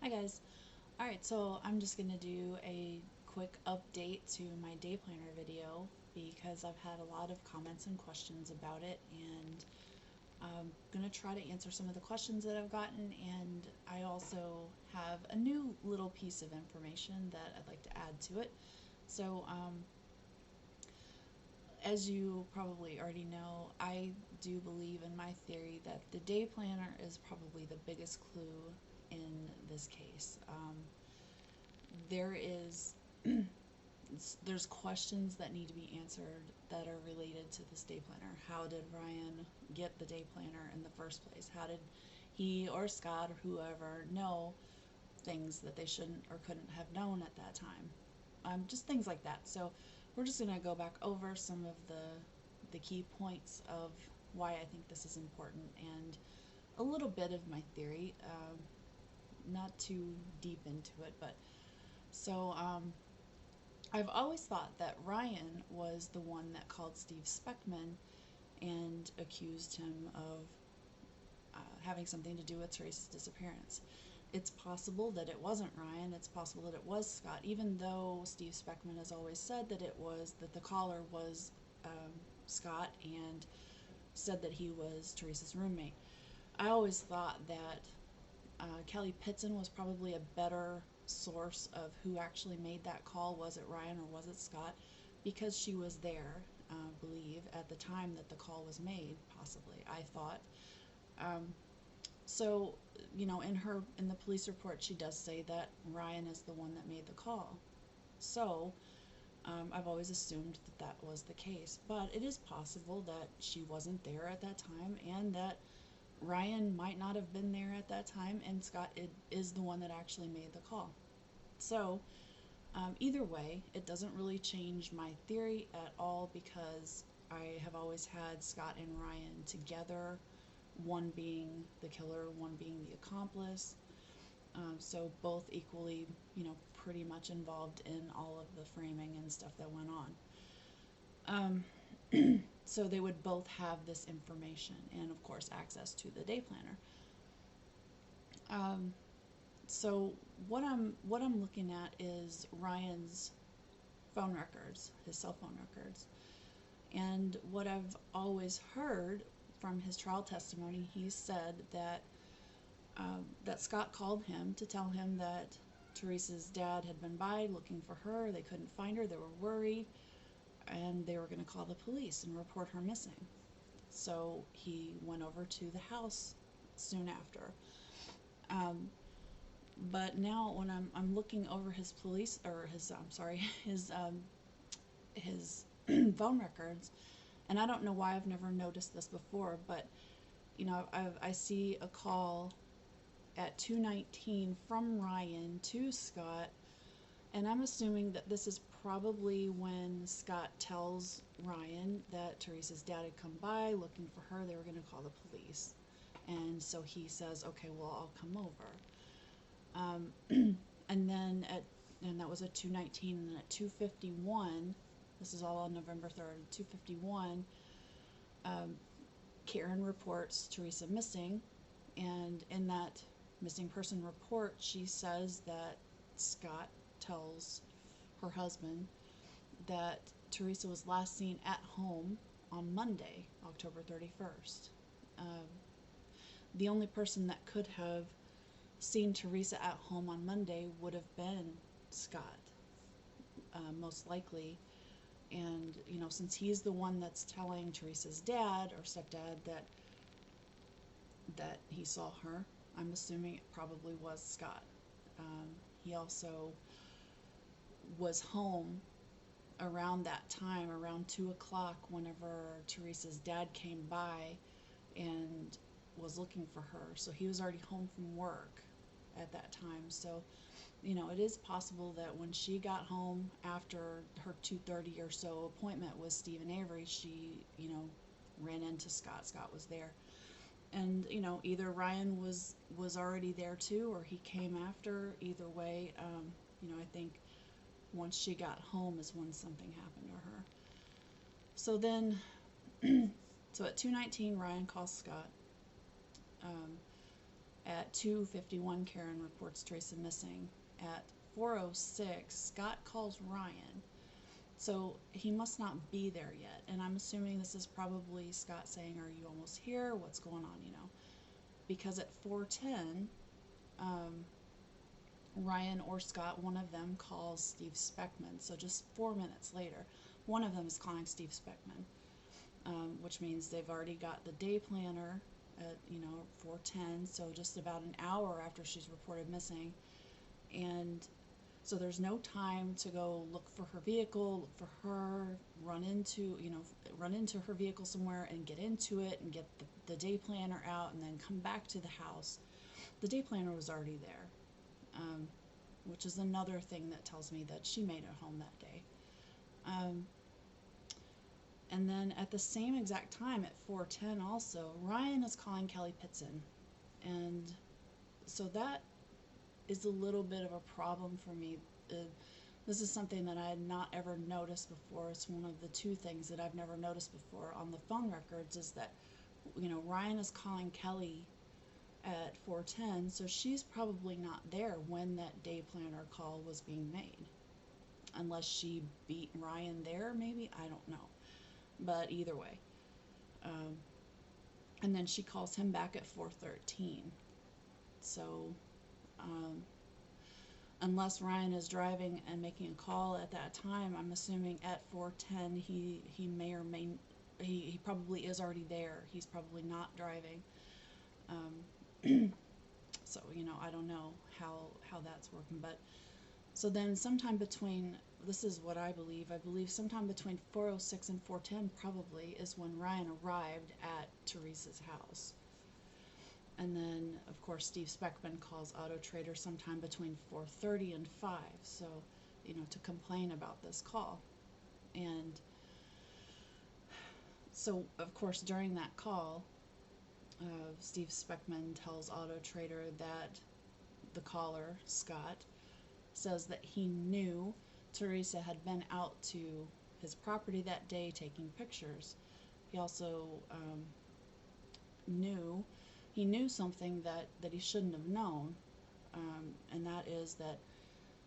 Hi guys. Alright, so I'm just going to do a quick update to my day planner video because I've had a lot of comments and questions about it, and I'm going to try to answer some of the questions that I've gotten, and I also have a new little piece of information that I'd like to add to it. So, as you probably already know, I do believe in my theory that the day planner is probably the biggest clue in this case. There is there's questions that need to be answered that are related to this day planner. How did Ryan get the day planner in the first place? How did he or Scott or whoever know things that they shouldn't or couldn't have known at that time? Just things like that. So we're just going to go back over some of the key points of why I think this is important and a little bit of my theory. Not too deep into it, but so I've always thought that Ryan was the one that called Steve Speckman and accused him of having something to do with Teresa's disappearance. It's possible that it wasn't Ryan. It's possible that it was Scott, even though Steve Speckman has always said that the caller was Scott and said that he was Teresa's roommate. I always thought that Kelly Pitson was probably a better source of who actually made that call. Was it Ryan or was it Scott? Because she was there, believe, at the time that the call was made, possibly, I thought. Um, so, in the police report, she does say that Ryan is the one that made the call. So, I've always assumed that that was the case. But it is possible that she wasn't there at that time and that Ryan might not have been there at that time, and Scott is the one that actually made the call. So, either way, it doesn't really change my theory at all because I have always had Scott and Ryan together, one being the killer, one being the accomplice. So both equally, pretty much involved in all of the framing and stuff that went on. So they would both have this information and, of course, access to the day planner. So what I'm looking at is Ryan's phone records, his cell phone records, and what I've always heard from his trial testimony, he said that Scott called him to tell him that Teresa's dad had been by looking for her. They couldn't find her. They were worried, and they were going to call the police and report her missing. So he went over to the house soon after. But now when I'm looking over his police or his I'm sorry his phone records, and I don't know why I've never noticed this before, but I see a call at 2:19 from Ryan to Scott, and I'm assuming that this is probably when Scott tells Ryan that Teresa's dad had come by looking for her. They were going to call the police, and so he says, "Okay, well, I'll come over." And that was at 2:19, and then at 2:51, this is all on November 3rd, 2:51, Karen reports Teresa missing, and in that missing person report, she says that Scott tells her husband that Teresa was last seen at home on Monday, October 31st. The only person that could have seen Teresa at home on Monday would have been Scott, most likely. And, since he's the one that's telling Teresa's dad or stepdad that he saw her, I'm assuming it probably was Scott. He also was home around that time, around 2 o'clock, whenever Teresa's dad came by and was looking for her. So he was already home from work at that time. So, it is possible that when she got home after her 2:30 or so appointment with Stephen Avery, she, ran into Scott. Scott was there. And, either Ryan was already there too, or he came after. Either way, I think once she got home is when something happened to her. So then, so at 2:19, Ryan calls Scott. At 2:51, Karen reports Teresa missing. At 4:06, Scott calls Ryan. So he must not be there yet. And I'm assuming this is probably Scott saying, "Are you almost here? What's going on?" Because at 4:10, Ryan or Scott, one of them calls Steve Speckman. So just 4 minutes later, one of them is calling Steve Speckman, which means they've already got the day planner at 4:10. So just about an hour after she's reported missing, and so there's no time to go look for her vehicle, look for her, run into her vehicle somewhere and get into it and get the day planner out and then come back to the house. The day planner was already there, which is another thing that tells me that she made it home that day. And then at the same exact time at 4:10 also, Ryan is calling Kelly Pitson. And so that is a little bit of a problem for me. This is something that I had not ever noticed before. It's one of the two things that I've never noticed before on the phone records, is that Ryan is calling Kelly at 4:10, so she's probably not there when that day planner call was being made, unless she beat Ryan there, maybe, I don't know, but either way. And then she calls him back at 4:13. So unless Ryan is driving and making a call at that time, I'm assuming at 4:10 he may or may he probably is already there. He's probably not driving. So I don't know how that's working, but so then sometime between, this is what I believe sometime between 4:06 and 4:10 probably is when Ryan arrived at Teresa's house. And then, of course, Steve Speckman calls Auto Trader sometime between 4:30 and 5, so, to complain about this call. And so, of course, during that call, Steve Speckman tells Auto Trader that the caller, Scott, says that he knew Teresa had been out to his property that day taking pictures. He also knew something that he shouldn't have known, and that is that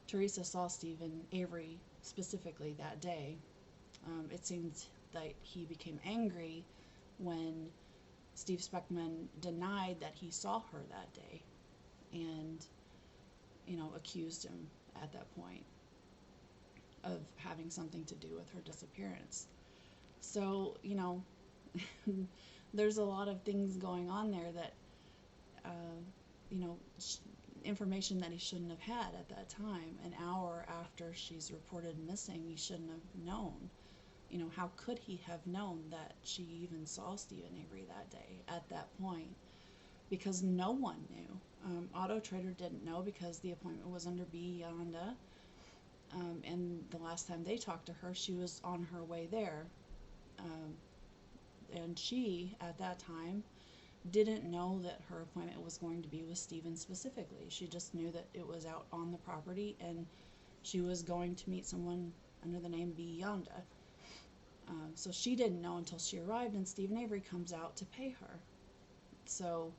Teresa saw Stephen Avery specifically that day. It seemed that he became angry when Steve Speckman denied that he saw her that day, and accused him at that point of having something to do with her disappearance. So there's a lot of things going on there that information that he shouldn't have had at that time. An hour after she's reported missing, he shouldn't have known. How could he have known that she even saw Stephen Avery that day at that point? Because no one knew. Auto Trader didn't know because the appointment was under B. Yonda, and the last time they talked to her, she was on her way there. And she, at that time, didn't know that her appointment was going to be with Stephen specifically. She just knew that it was out on the property and she was going to meet someone under the name B. Yonda. So she didn't know until she arrived and Stephen Avery comes out to pay her. So,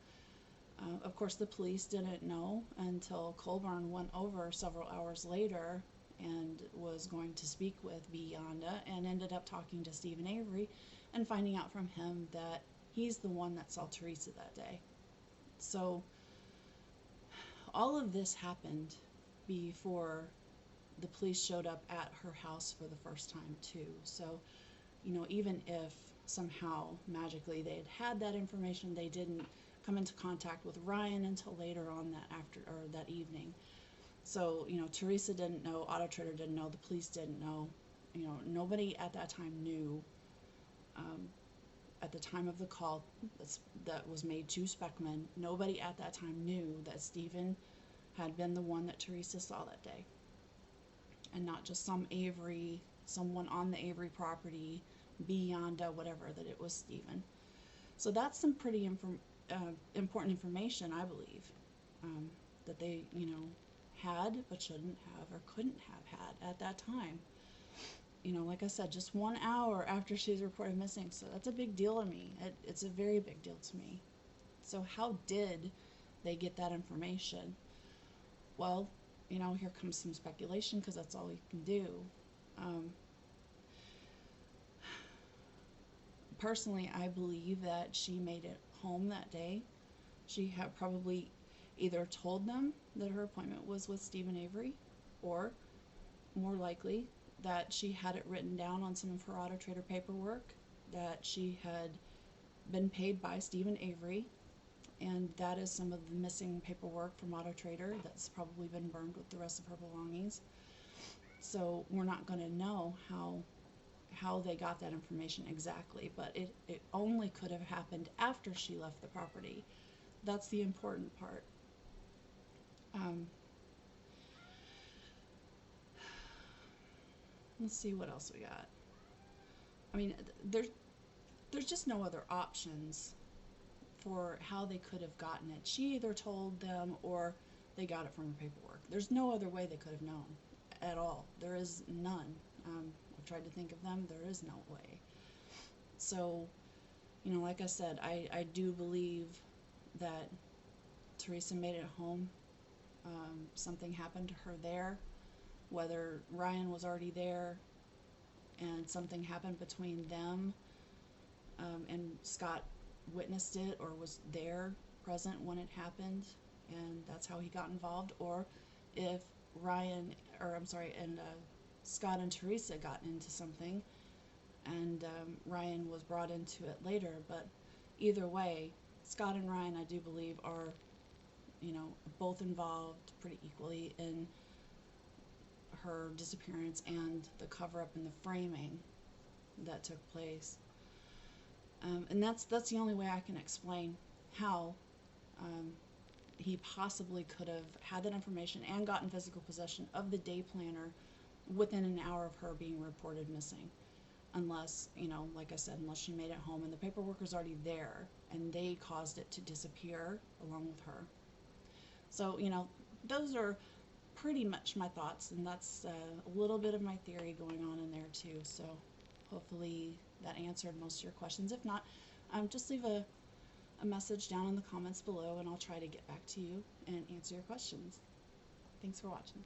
of course, the police didn't know until Colburn went over several hours later and was going to speak with B. Yonda and ended up talking to Stephen Avery and finding out from him that he's the one that saw Teresa that day. So all of this happened before the police showed up at her house for the first time too. So, even if somehow magically they had that information, they didn't come into contact with Ryan until later on that evening. So, Teresa didn't know, Auto Trader didn't know, the police didn't know, nobody at that time knew. At the time of the call that was made to Speckman, nobody at that time knew that Stephen had been the one that Teresa saw that day. And not just someone on the Avery property, B. Yonda, whatever, that it was Stephen. So that's some pretty important information, I believe, that they, had but shouldn't have or couldn't have had at that time. Like I said, just 1 hour after she's reported missing. So that's a big deal to me. It's a very big deal to me. So how did they get that information. Well, here comes some speculation because that's all you can do. Um, Personally, I believe that she made it home that day. She had probably either told them that her appointment was with Stephen Avery, or more likely that she had it written down on some of her Auto Trader paperwork that she had been paid by Stephen Avery, and that is some of the missing paperwork from Auto Trader that's probably been burned with the rest of her belongings. So we're not going to know how they got that information exactly, but it only could have happened after she left the property. That's the important part. Um, let's see what else we got. I mean, there's just no other options for how they could have gotten it. She either told them or they got it from her paperwork. There's no other way they could have known at all. There is none. I've tried to think of them. There is no way. So, like I said, I do believe that Teresa made it home. Something happened to her there, whether Ryan was already there and something happened between them, and Scott witnessed it or was there present when it happened, and that's how he got involved, or if Scott and Teresa got into something, and Ryan was brought into it later. But either way, Scott and Ryan, I do believe, are, both involved pretty equally in her disappearance and the cover-up and the framing that took place. And that's the only way I can explain how he possibly could have had that information and gotten physical possession of the day planner within an hour of her being reported missing. Unless, like I said, unless she made it home and the paperwork was already there and they caused it to disappear along with her. So, those are pretty much my thoughts, and that's a little bit of my theory going on in there too. So hopefully that answered most of your questions. If not, just leave a message down in the comments below and I'll try to get back to you and answer your questions. Thanks for watching.